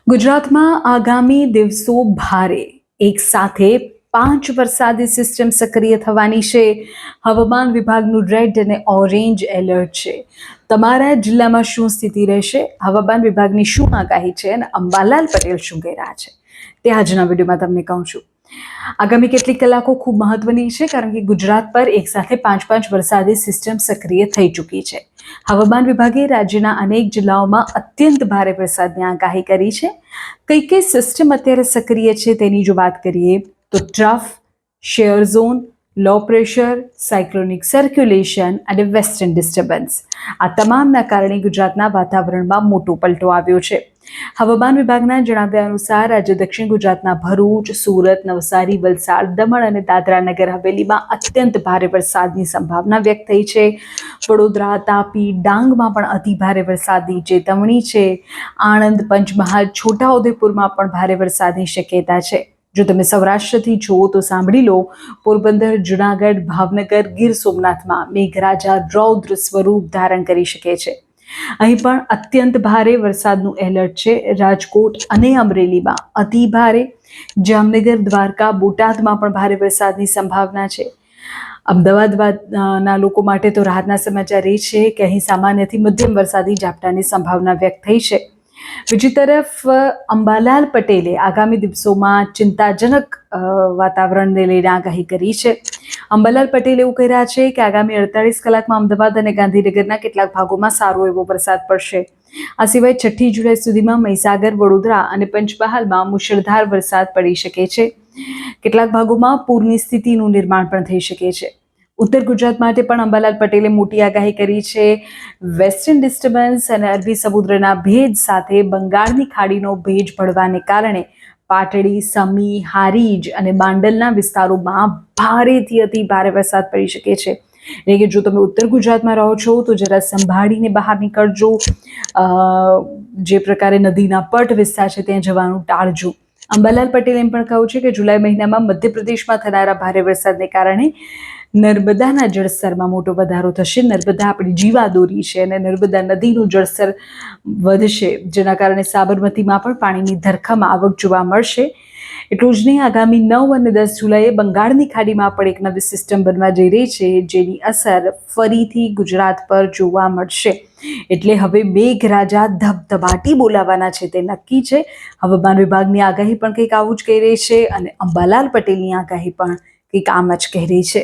ગુજરાતમાં આગામી દિવસો ભારે, એક સાથે 5 વરસાદી સિસ્ટમ સક્રિય થવાની છે. હવામાન વિભાગનું રેડ અને ઓરેન્જ એલર્ટ છે. તમારા જિલ્લામાં શું સ્થિતિ રહેશે, હવામાન વિભાગની શું આગાહી છે અને અંબાલાલ પટેલ શું કહી રહ્યા છે, તે આજના વિડીયોમાં તમને કહું છું. આગામી કેટલીક કલાકો ખૂબ મહત્વની છે, કારણ કે ગુજરાત પર એક સાથે 5 વરસાદી સિસ્ટમ સક્રિય થઈ ચૂકી છે. હવામાન વિભાગે રાજ્યના અનેક જિલ્લાઓમાં અત્યંત ભારે વરસાદની આગાહી કરી છે. કઈ કઈ સિસ્ટમ અત્યારે સક્રિય છે તેની જો વાત કરીએ તો trough, share zone, low pressure, cyclonic circulation અને વેસ્ટર્ન ડિસ્ટર્બન્સ, આ તમામના કારણે ગુજરાતના વાતાવરણમાં મોટો પલટો આવ્યો છે. હવામાન વિભાગના જણાવ્યા અનુસાર આજે દક્ષિણ ગુજરાતના ભરૂચ, સુરત, નવસારી, વલસાડ, દમણ અને દાદરા નગર હવેલીમાં અત્યંત ભારે વરસાદની સંભાવના વ્યક્ત થઈ છે. વડોદરા, તાપી, ડાંગમાં પણ અતિ ભારે વરસાદની ચેતવણી છે. આણંદ, પંચમહાલ, છોટાઉદેપુરમાં પણ ભારે વરસાદની શક્યતા છે. જો તમે સૌરાષ્ટ્રથી છો તો સાંભળી લો, પોરબંદર, જુનાગઢ, ભાવનગર, ગીર સોમનાથમાં મેઘરાજા રૌદ્ર સ્વરૂપ ધારણ કરી શકે છે. અહીં પણ અત્યંત ભારે વરસાદનું એલર્ટ છે. રાજકોટ અને અમરેલીમાં અતિ ભારે, જામનગર, દ્વારકા, બોટાદમાં પણ ભારે વરસાદની સંભાવના છે. અમદાવાદના લોકો માટે તો રાહતના સમાચાર એ છે કે અહીં સામાન્યથી મધ્યમ વરસાદી ઝાપટાની સંભાવના વ્યક્ત થઈ છે. બીજી તરફ અંબાલાલ પટેલે આગામી દિવસોમાં ચિંતાજનક વાતાવરણને લઈને આગાહી કરી છે. અંબાલાલ પટેલ એવું કહી રહ્યા છે કે આગામી 48 કલાકમાં અમદાવાદ અને ગાંધીનગરના કેટલાક ભાગોમાં સારો એવો વરસાદ પડશે. આ સિવાય 6 જુલાઈ સુધીમાં મહીસાગર, વડોદરા અને પંચમહાલમાં મુશળધાર વરસાદ પડી શકે છે. કેટલાક ભાગોમાં પૂરની સ્થિતિનું નિર્માણ પણ થઈ શકે છે. ઉત્તર ગુજરાત માટે પણ અંબાલાલ પટેલે મોટી આગાહી કરી છે. વેસ્ટર્ન ડિસ્ટર્બન્સ અને અરબી સમુદ્રના ભેજ સાથે બંગાળની ખાડીનો ભેજ પડવાને કારણે પાટડી, સમી, હારીજ અને બાંડલના વિસ્તારોમાં ભારેથી અતિ ભારે વરસાદ પડી શકે છે. એટલે કે જો તમે ઉત્તર ગુજરાતમાં રહો છો તો જરા સંભાળીને બહાર નીકળજો. જે પ્રકારે નદીના પટ વિસ્તાર છે ત્યાં જવાનું ટાળજો. અંબાલાલ પટેલે એમ પણ કહ્યું છે કે જુલાઈ મહિનામાં મધ્યપ્રદેશમાં થનારા ભારે વરસાદને કારણે નર્મદાના જળસ્તરમાં મોટો વધારો થશે. નર્મદા આપણી જીવાદોરી છે અને નર્મદા નદીનું જળસ્તર વધશે, જેના કારણે સાબરમતીમાં પણ પાણીની ધરખમ આવક જોવા મળશે. એટલું જ નહીં, આગામી 9 અને 10 જુલાઈએ બંગાળની ખાડીમાં પણ એક નવી સિસ્ટમ બનવા જઈ રહી છે, જેની અસર ફરીથી ગુજરાત પર જોવા મળશે. એટલે હવે મેઘરાજા ધબધબાટી બોલાવાના છે તે નક્કી છે. હવામાન વિભાગની આગાહી પણ કંઈક આવું જ કહી રહી છે અને અંબાલાલ પટેલની આગાહી પણ કંઈક આમ જ કહી રહી છે.